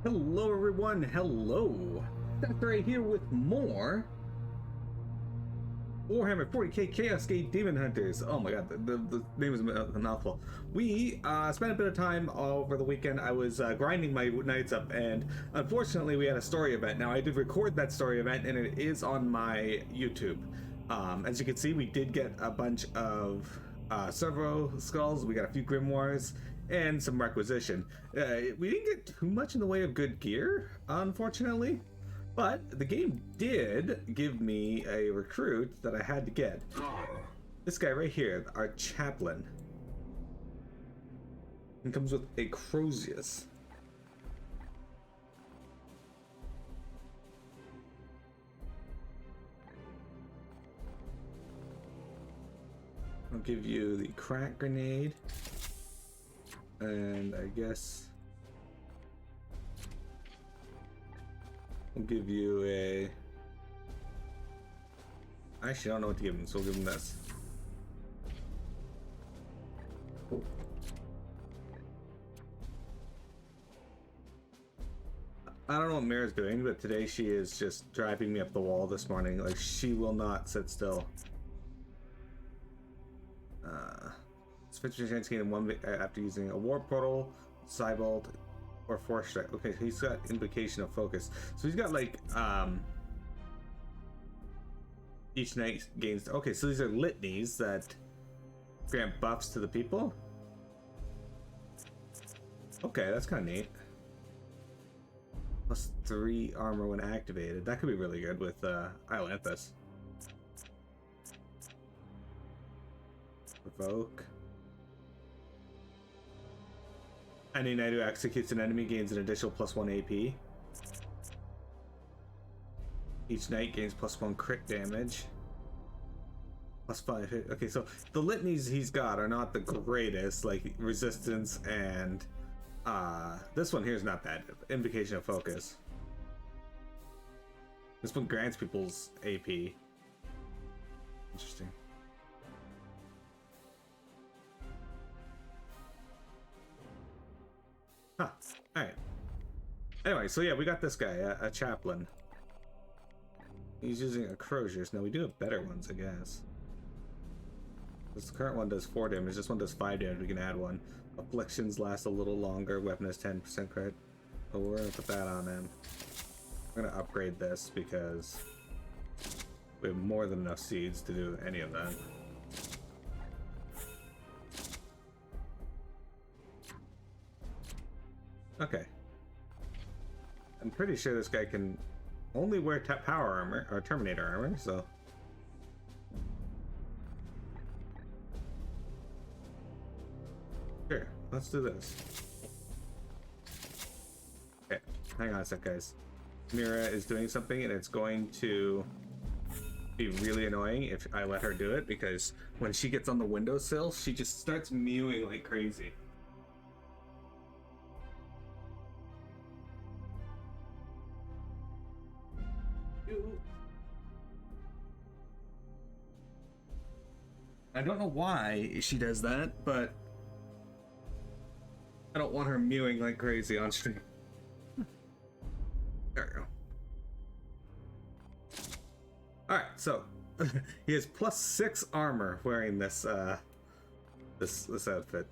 Hello everyone, hello! That's right here with more Warhammer 40k Chaos Gate Daemonhunters. Oh my god, the name is a mouthful. We spent a bit of time over the weekend. I was grinding my knights up, and unfortunately we had a story event. Now I did record that story event, and it is on my YouTube. As you can see, we did get a bunch of servo skulls, we got a few grimoires, and some requisition. We didn't get too much in the way of good gear, unfortunately, but the game did give me a recruit that I had to get. This guy right here, our chaplain. He comes with a Crozius. I'll give you the crack grenade. And I guess we'll give you a... Actually, I don't know what to give him, so we'll give him this. I don't know what Mira's doing, but today she is just driving me up the wall this morning. Like, she will not sit still. 50% chance to gain one after using a war portal, Cybolt, or force strike. Okay, so he's got invocation of focus. So he's got like each knight gains. Okay, so these are litanies that grant buffs to the people. Okay, that's kind of neat. Plus 3 armor when activated. That could be really good with Islanthus. Provoke. Any knight who executes an enemy gains an additional +1 AP. Each knight gains +1 crit damage. +5 hit. Okay, so the litanies he's got are not the greatest, like resistance and this one here is not bad. Invocation of focus. This one grants people's AP. Interesting. Huh. Alright. Anyway, so yeah, we got this guy, a chaplain. He's using a Crozius. Now, we do have better ones, I guess. This current one does 4 damage. This one does 5 damage. We can add one. Afflictions last a little longer. Weapon has 10% crit. But we're going to put that on him. We're going to upgrade this because we have more than enough seeds to do any of that. Okay. I'm pretty sure this guy can only wear power armor, or Terminator armor, so... Sure, let's do this. Okay, hang on a sec, guys. Mira is doing something, and it's going to be really annoying if I let her do it, because when she gets on the windowsill, she just starts mewing like crazy. I don't know why she does that, but I don't want her mewing like crazy on stream. There we go. Alright, so he has +6 armor wearing this this outfit.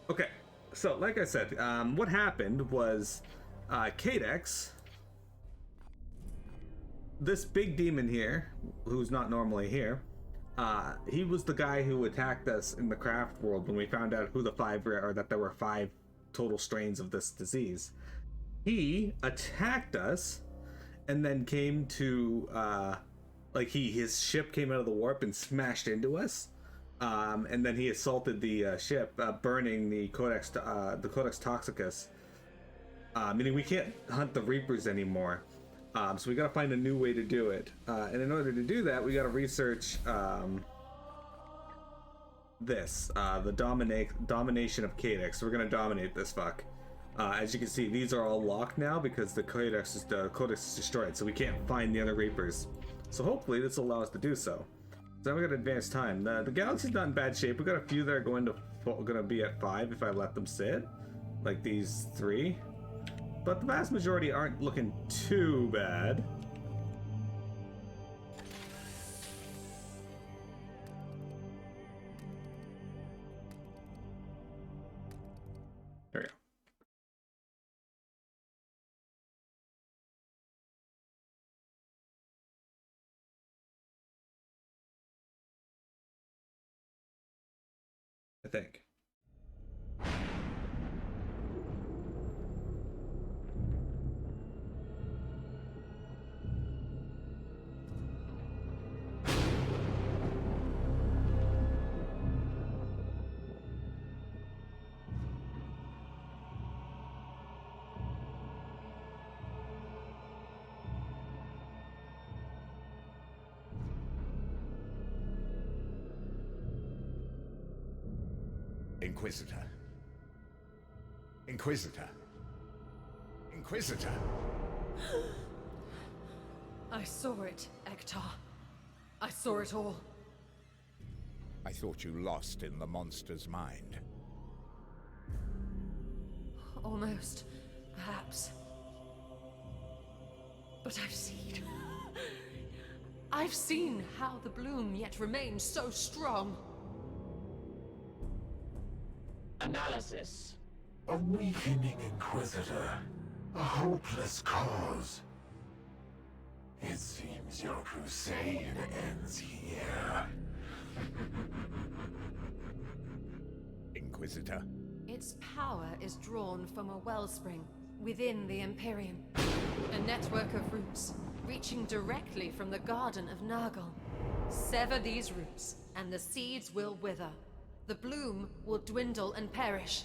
Okay, so like I said, what happened was Kadex, this big demon here, who's not normally here, he was the guy who attacked us in the craft world when we found out who the 5 were, or that there were 5 total strains of this disease. He attacked us and then came to his ship came out of the warp and smashed into us, and then he assaulted the ship, burning the Codex Toxicus, meaning we can't hunt the Reapers anymore. So we gotta find a new way to do it. And in order to do that, we gotta research the Domination of Kadex. So we're gonna dominate this fuck. As you can see, these are all locked now because the Codex is destroyed, so we can't find the other Reapers. So hopefully this will allow us to do so. So now we got advanced time. The galaxy's not in bad shape. We got a few that are going to be at 5 if I let them sit. like these three. But the vast majority aren't looking too bad. There we go. I think. Inquisitor. Inquisitor. Inquisitor. I saw it, Ektar. I saw it all. I thought you lost in the monster's mind. Almost, perhaps. But I've seen... I've seen how the bloom yet remains so strong. Analysis. A weakening Inquisitor. A hopeless cause. It seems your crusade ends here. Inquisitor. Its power is drawn from a wellspring within the Imperium. A network of roots reaching directly from the Garden of Nurgle. Sever these roots, and the seeds will wither. The bloom will dwindle and perish.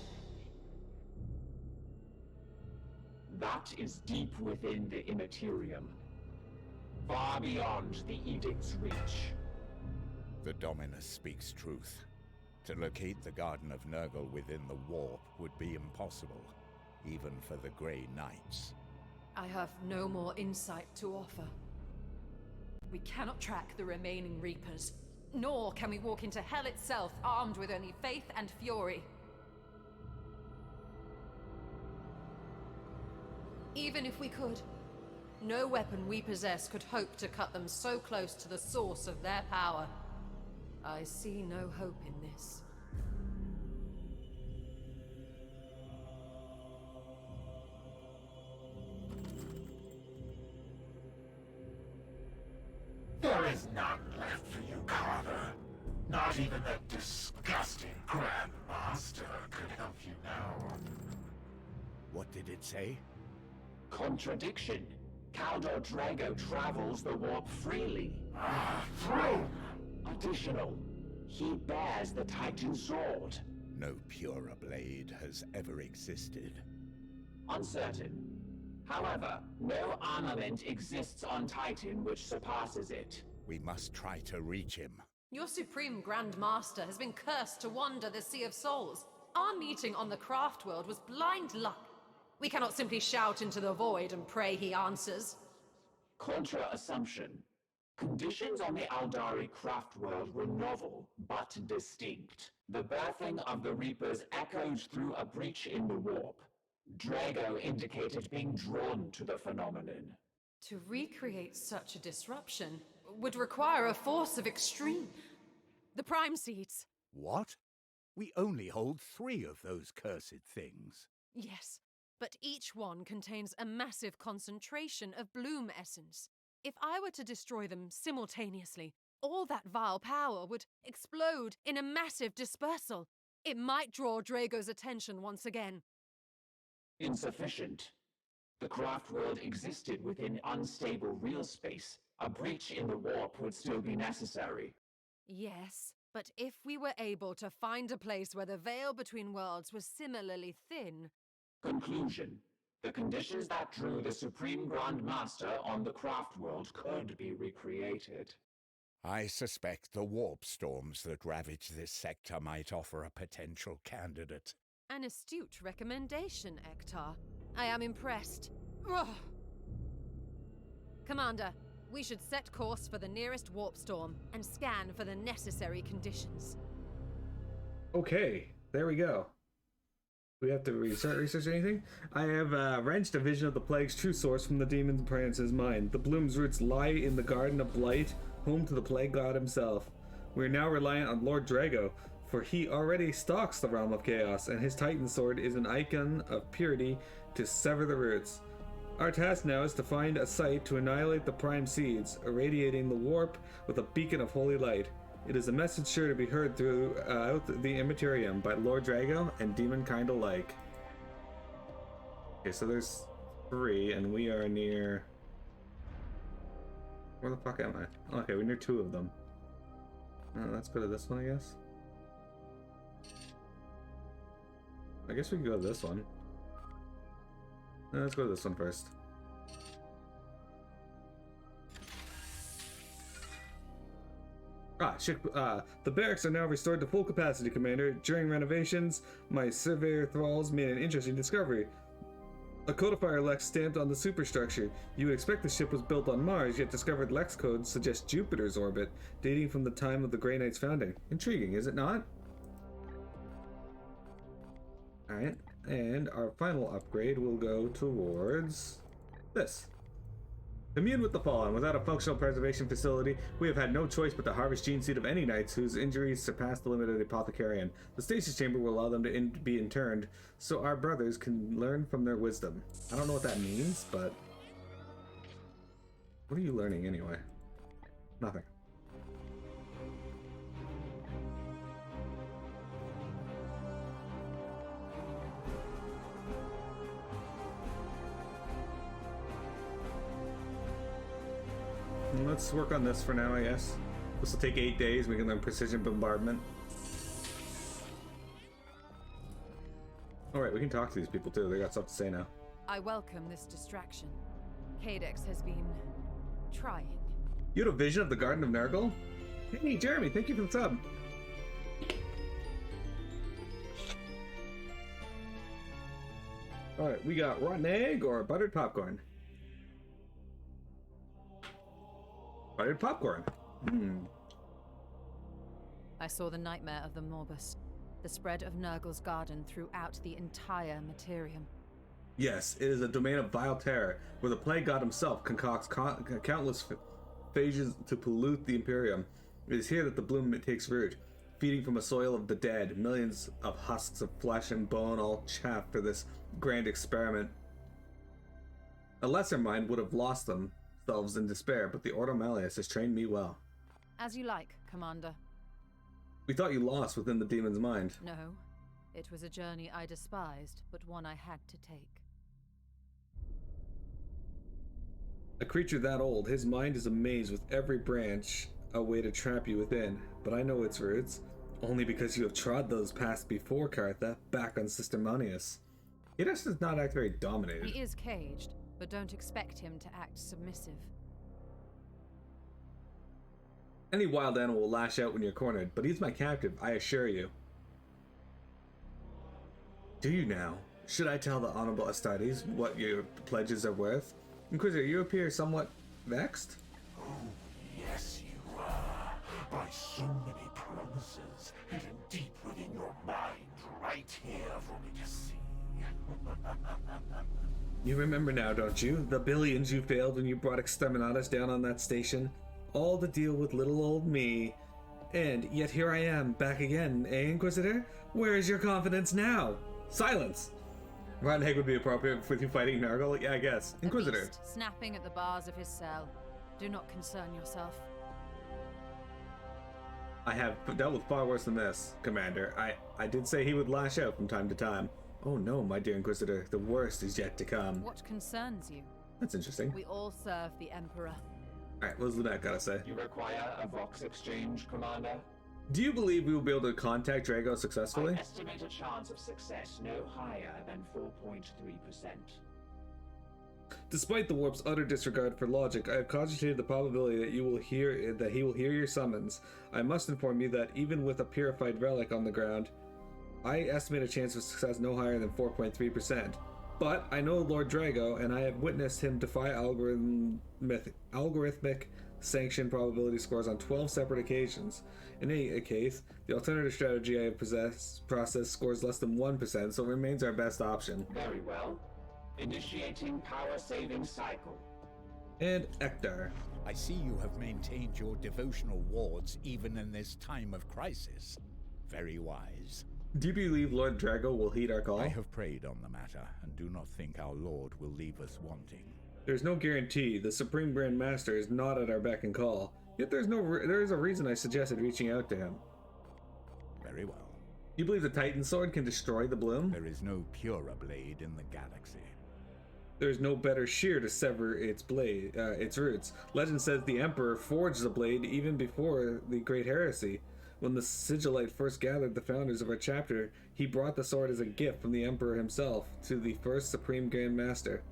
That is deep within the Immaterium. Far beyond the Edict's reach. The Dominus speaks truth. To locate the Garden of Nurgle within the warp would be impossible, even for the Grey Knights. I have no more insight to offer. We cannot track the remaining Reapers, nor can we walk into hell itself armed with only faith and fury. Even if we could, no weapon we possess could hope to cut them so close to the source of their power. I see no hope in this. There is none left for you, Carver. Not even that disgusting Grand Master could help you now. What did it say? Contradiction. Caldor Drago travels the warp freely. Throne! Additional. He bears the Titan sword. No purer blade has ever existed. Uncertain. However, no armament exists on Titan which surpasses it. We must try to reach him. Your Supreme Grand Master has been cursed to wander the Sea of Souls. Our meeting on the Craft World was blind luck. We cannot simply shout into the void and pray he answers. Contra-assumption. Conditions on the Aldari craft world were novel, but distinct. The birthing of the Reapers echoed through a breach in the warp. Drago indicated being drawn to the phenomenon. To recreate such a disruption would require a force of extreme... The Prime Seeds. What? We only hold 3 of those cursed things. Yes, but each one contains a massive concentration of bloom essence. If I were to destroy them simultaneously, all that vile power would explode in a massive dispersal. It might draw Drago's attention once again. Insufficient. The craft world existed within unstable real space. A breach in the warp would still be necessary. Yes, but if we were able to find a place where the veil between worlds was similarly thin... Conclusion. The conditions that drew the Supreme Grand Master on the craft world could be recreated. I suspect the warp storms that ravage this sector might offer a potential candidate. An astute recommendation, Ektar. I am impressed. Ugh. Commander, we should set course for the nearest warp storm and scan for the necessary conditions. Okay, there we go. We have to start research anything? I have wrenched a vision of the plague's true source from the demon prince's mind. The bloom's roots lie in the Garden of Blight, home to the plague god himself. We are now reliant on Lord Drago, for he already stalks the realm of chaos, and his Titan sword is an icon of purity to sever the roots. Our task now is to find a site to annihilate the prime seeds, irradiating the warp with a beacon of holy light. It is a message sure to be heard throughout the Immaterium by Lord Drago and demonkind alike. Okay, so there's 3, and we are near... Where the fuck am I? Okay, we're near 2 of them. Let's go to this one, I guess. I guess we can go to this one. Let's go to this one first. The barracks are now restored to full capacity, Commander. During renovations, my surveyor thralls made an interesting discovery. A codifier Lex stamped on the superstructure. You would expect the ship was built on Mars, yet discovered Lex codes suggest Jupiter's orbit, dating from the time of the Grey Knight's founding. Intriguing, is it not? Alright, and our final upgrade will go towards this. Immune with the fallen. Without a functional preservation facility, we have had no choice but to harvest gene seed of any knights whose injuries surpass the limit of the apothecarian. The stasis chamber will allow them to be interned, so our brothers can learn from their wisdom. I don't know what that means, but... What are you learning anyway? Nothing. Let's work on this for now, I guess. This will take 8 days. We can learn precision bombardment. Alright, we can talk to these people too. They got stuff to say now. I welcome this distraction. Kadex has been trying. You had a vision of the Garden of Nurgle? Hey, Jeremy, thank you for the sub. Alright, we got rotten egg or buttered popcorn? Buttered popcorn. I saw the nightmare of the Morbus, the spread of Nurgle's garden throughout the entire Materium. Yes, it is a domain of vile terror, where the plague god himself concocts countless phages to pollute the Imperium. It is here that the bloom takes root, feeding from a soil of the dead, millions of husks of flesh and bone all chaff for this grand experiment. A lesser mind would have lost themselves in despair, but the Ordo Malleus has trained me well. As you like, Commander. We thought you lost within the demon's mind. No, it was a journey I despised, but one I had to take. A creature that old, his mind is a maze with every branch a way to trap you within, but I know its roots, only because you have trod those paths before, Cartha, back on Sister Manius. Kadex does not act very dominated. He is caged, but don't expect him to act submissive. Any wild animal will lash out when you're cornered, but he's my captive, I assure you. Do you now? Should I tell the Honorable Astartes what your pledges are worth? Inquisitor, you appear somewhat vexed? Oh, yes you are. By so many promises hidden deep within your mind, right here for me to see. You remember now, don't you? The billions you failed when you brought Exterminatus down on that station? All to deal with little old me. And yet here I am, back again, eh, Inquisitor? Where is your confidence now? Silence! Rotten egg would be appropriate with you fighting Nurgle? Yeah, I guess. Inquisitor. A beast snapping at the bars of his cell. Do not concern yourself. I have dealt with far worse than this, Commander. I did say he would lash out from time to time. Oh no, my dear Inquisitor, the worst is yet to come. What concerns you? That's interesting. We all serve the Emperor. Alright, what's Lunette gotta say? You require a Vox exchange, Commander? Do you believe we will be able to contact Drago successfully? I estimate a chance of success no higher than 4.3%. Despite the warp's utter disregard for logic, I have cogitated the probability that he will hear your summons. I must inform you that even with a purified relic on the ground, I estimate a chance of success no higher than 4.3%. But I know Lord Drago, and I have witnessed him defy algorithmic sanction probability scores on 12 separate occasions. In any case, the alternative strategy I have processed scores less than 1%, so it remains our best option. Very well. Initiating power saving cycle. And Ektar. I see you have maintained your devotional wards even in this time of crisis. Very wise. Do you believe Lord Drago will heed our call? I have prayed on the matter, and do not think our Lord will leave us wanting. There's no guarantee. The Supreme Grand Master is not at our beck and call. Yet there is a reason I suggested reaching out to him. Very well. You believe the Titan Sword can destroy the bloom? There is no purer blade in the galaxy. There's no better shear to sever its roots. Legend says the Emperor forged the blade even before the Great Heresy. When the Sigillite first gathered the founders of our chapter, he brought the sword as a gift from the Emperor himself to the first Supreme Grand Master.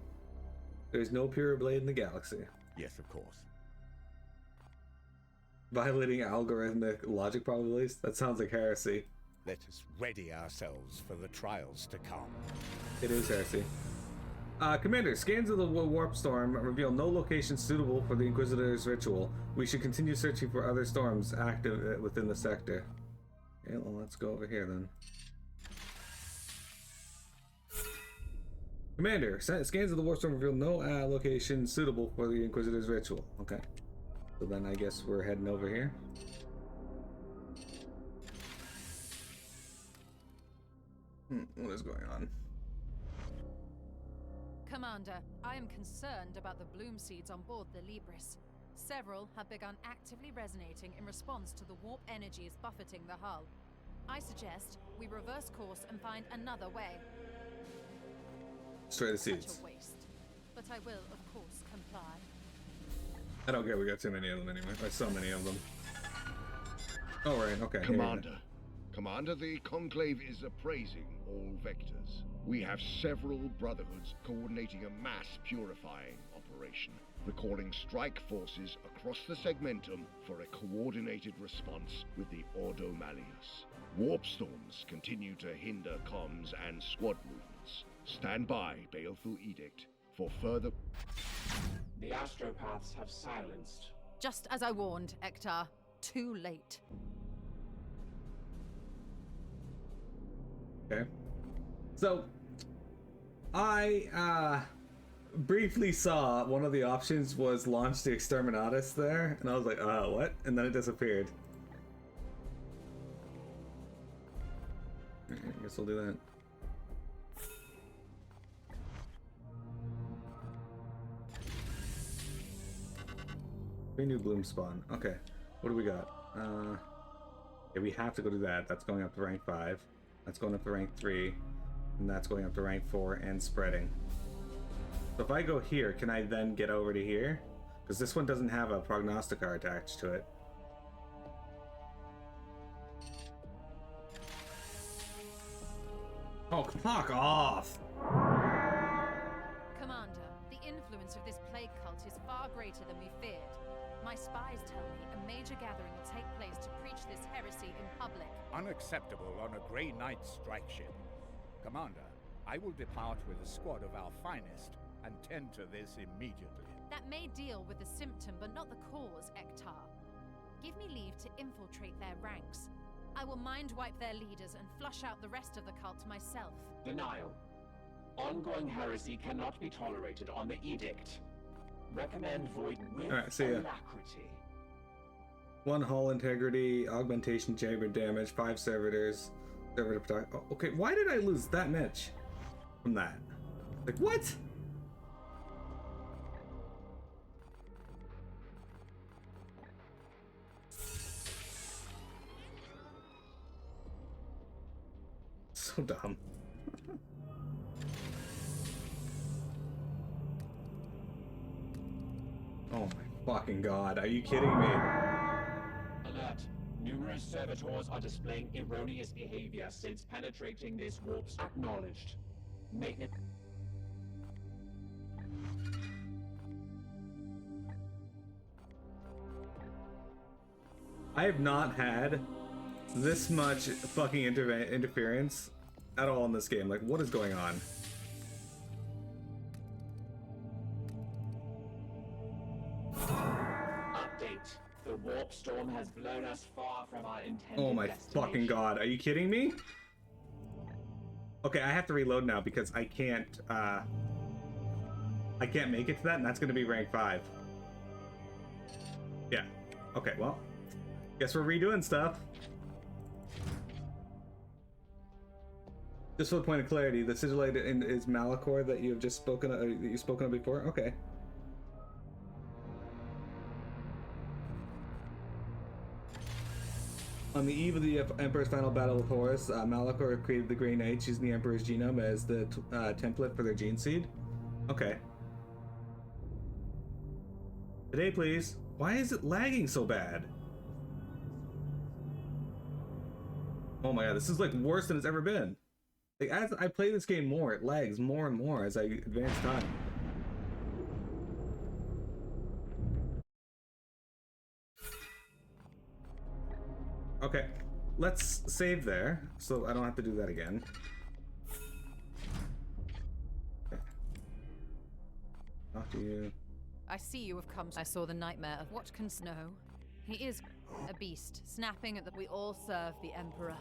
There's no purer blade in the galaxy. Yes, of course. Violating algorithmic logic probabilities? That sounds like heresy. Let us ready ourselves for the trials to come. It is heresy. Commander, scans of the warp storm reveal no location suitable for the Inquisitor's ritual. We should continue searching for other storms active within the sector. Okay, well, let's go over here then. Commander, scans of the warp storm reveal no location suitable for the Inquisitor's ritual. Okay. So then I guess we're heading over here. What is going on? Commander, I am concerned about the bloom seeds on board the Libris. Several have begun actively resonating in response to the warp energies buffeting the hull. I suggest we reverse course and find another way. Destroy the Such seeds. a waste. But I will, of course, comply. I don't care, we got too many of them anyway. There's so many of them. Oh, right, okay. Commander, the Conclave is appraising all vectors. We have several brotherhoods coordinating a mass purifying operation, recalling strike forces across the segmentum for a coordinated response with the Ordo Malleus. Warp storms continue to hinder comms and squad movements. Stand by, Baleful Edict, for further... The astropaths have silenced. Just as I warned, Ektar. Too late. Okay. So, I briefly saw one of the options was launch the Exterminatus there, and I was like, what? And then it disappeared. I guess we'll do that. New bloom spawn. Okay, what do we got? Yeah, we have to go do that. That's going up to rank 5. That's going up to rank 3. And that's going up to rank 4 and spreading. So if I go here, can I then get over to here? Because this one doesn't have a prognosticar attached to it. Oh, fuck off! Commander, the influence of this plague cult is far greater than we feared. My spies tell me a major gathering will take place to preach this heresy in public. Unacceptable on a Grey Knight strike ship. Commander, I will depart with a squad of our finest and tend to this immediately. That may deal with the symptom, but not the cause, Ektar. Give me leave to infiltrate their ranks. I will mind-wipe their leaders and flush out the rest of the cult myself. Denial. Ongoing heresy cannot be tolerated on the edict. Recommend void with Alright, see ya. alacrity. 1 hull integrity, augmentation chamber damage, 5 servitors, servitor protect. Oh, okay, why did I lose that much from that? Like, what? So dumb. Oh my fucking god, are you kidding me? Alert. Numerous servitors are displaying erroneous behavior since penetrating this warp. Acknowledged. Maintenance. I have not had this much fucking interference at all in this game. Like, what is going on? Update The warp storm has blown us far from our intended Oh my destination. fucking god, are you kidding me? Okay, I have to reload now because I can't make it to that, and that's gonna be rank 5. Yeah. Okay, well, guess we're redoing stuff. Just for the point of clarity, the sigillated is Malachor that you have just spoken of, that you've spoken of before? Okay. On the eve of the Emperor's final battle with Horus, Malachor created the Grey Knights using the Emperor's genome as the template for their gene seed. Okay. Today, please. Why is it lagging so bad? Oh my god, this is like worse than it's ever been. Like, as I play this game more, it lags more and more as I advance time. Okay, let's save there, so I don't have to do that again. Okay. Talk to you. I see you have come. I saw the nightmare of what can snow. He is a beast, snapping at the. We all serve the Emperor.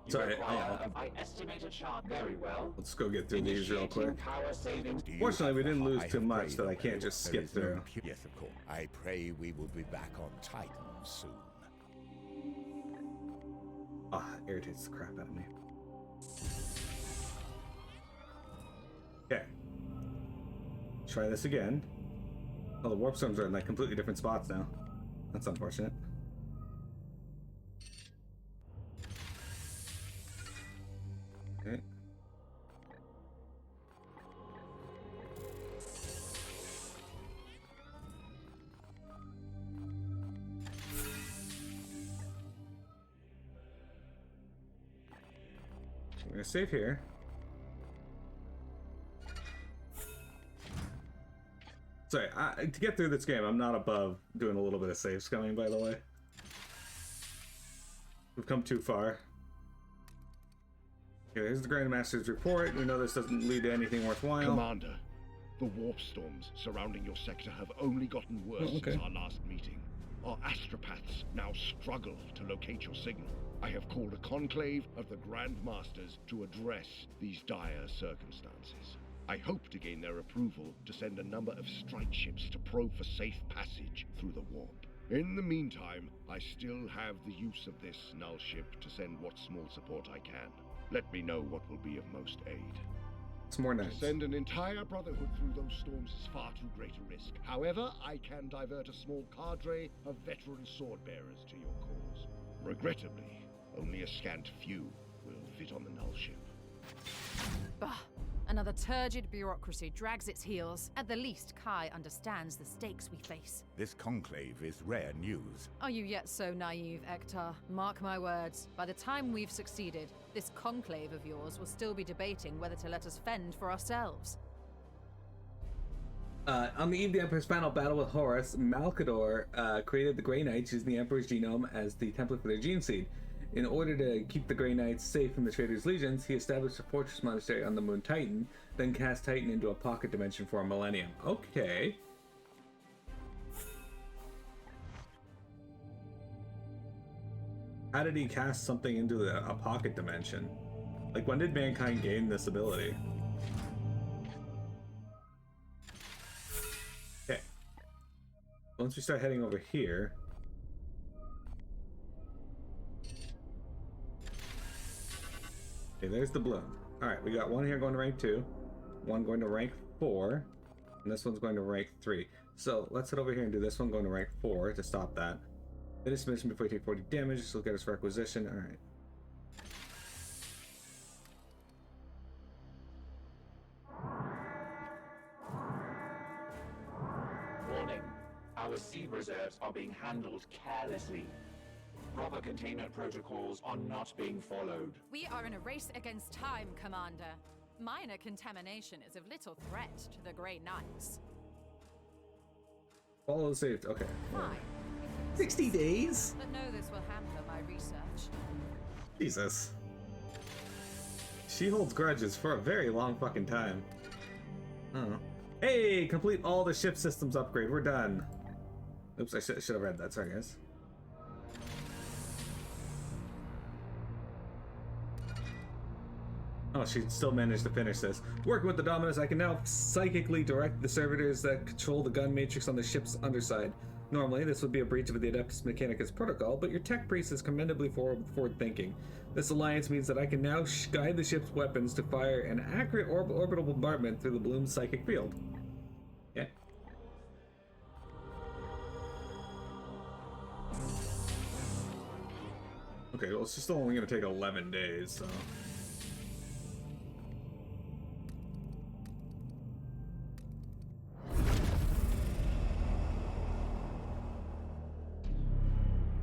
Sorry, I estimate a chart very well. let's go get through these real quick. Power saving. Fortunately, we didn't lose too much that I can't just skip through. Yes, of course. I pray we will be back on Titan soon. Ah, irritates the crap out of me. Okay. Try this again. Oh, the warp storms are in like completely different spots now. That's unfortunate. Okay. We're gonna save here. Sorry, to get through this game, I'm not above doing a little bit of save scumming, by the way. We've come too far. Okay, here's the Grandmaster's report. We know this doesn't lead to anything worthwhile. Commander, the warp storms surrounding your sector have only gotten worse since our last meeting. Our astropaths now struggle to locate your signal. I have called a conclave of the Grand Masters to address these dire circumstances. I hope to gain their approval to send a number of strike ships to probe for safe passage through the warp. In the meantime, I still have the use of this null ship to send what small support I can. Let me know what will be of most aid. It's more nice. To send an entire brotherhood through those storms is far too great a risk. However, I can divert a small cadre of veteran sword-bearers to your cause. Regrettably, only a scant few will fit on the null ship. Bah! Another turgid bureaucracy drags its heels. At the least, Kai understands the stakes we face. This conclave is rare news. Are you yet so naive, Ektar? Mark my words. By the time we've succeeded, this conclave of yours will still be debating whether to let us fend for ourselves. On the eve of the Emperor's final battle with Horus, Malkador created the Grey Knights using the Emperor's genome as the template for their gene seed. In order to keep the Grey Knights safe from the Traitors' legions, he established a fortress monastery on the moon Titan, then cast Titan into a pocket dimension for a millennium. Okay. How did he cast something into a pocket dimension? Like, when did mankind gain this ability? Okay. Once we start heading over here... Okay, there's the bloom. Alright, we got one here going to rank 2, one going to rank 4, and this one's going to rank 3. So let's head over here and do this one going to rank 4 to stop that. Finish mission before you take 40 damage, just look at its requisition. Alright. Warning. Our sea reserves are being handled carelessly. Proper containment protocols are not being followed. We are in a race against time, Commander. Minor contamination is of little threat to the Grey Knights. Follow the saved. Okay. Fine. 60 days? But no, this will hamper my research. Jesus. She holds grudges for a very long fucking time. Oh. Hey, complete all the ship systems upgrade. We're done. Oops, I should have read that. Sorry, guys. Oh, she still managed to finish this. Working with the Dominus, I can now psychically direct the servitors that control the gun matrix on the ship's underside. Normally, this would be a breach of the Adeptus Mechanicus protocol, but your tech priest is commendably forward-thinking. This alliance means that I can now guide the ship's weapons to fire an accurate orbital bombardment through the Bloom's psychic field. Yeah. Okay, well, it's still only going to take 11 days, so...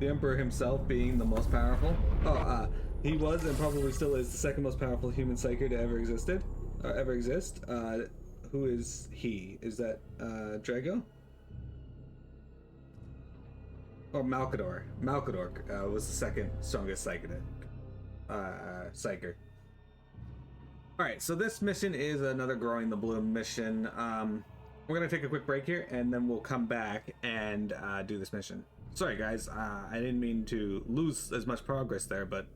The Emperor himself being the most powerful. He was and probably still is the second most powerful human psyker to ever exist. Who is he? Is that Drago? Or Malkador? Malkador was the second strongest psyker. Alright, so this mission is another Growing the Bloom mission. We're gonna take a quick break here and then we'll come back and do this mission. Sorry guys, I didn't mean to lose as much progress there, but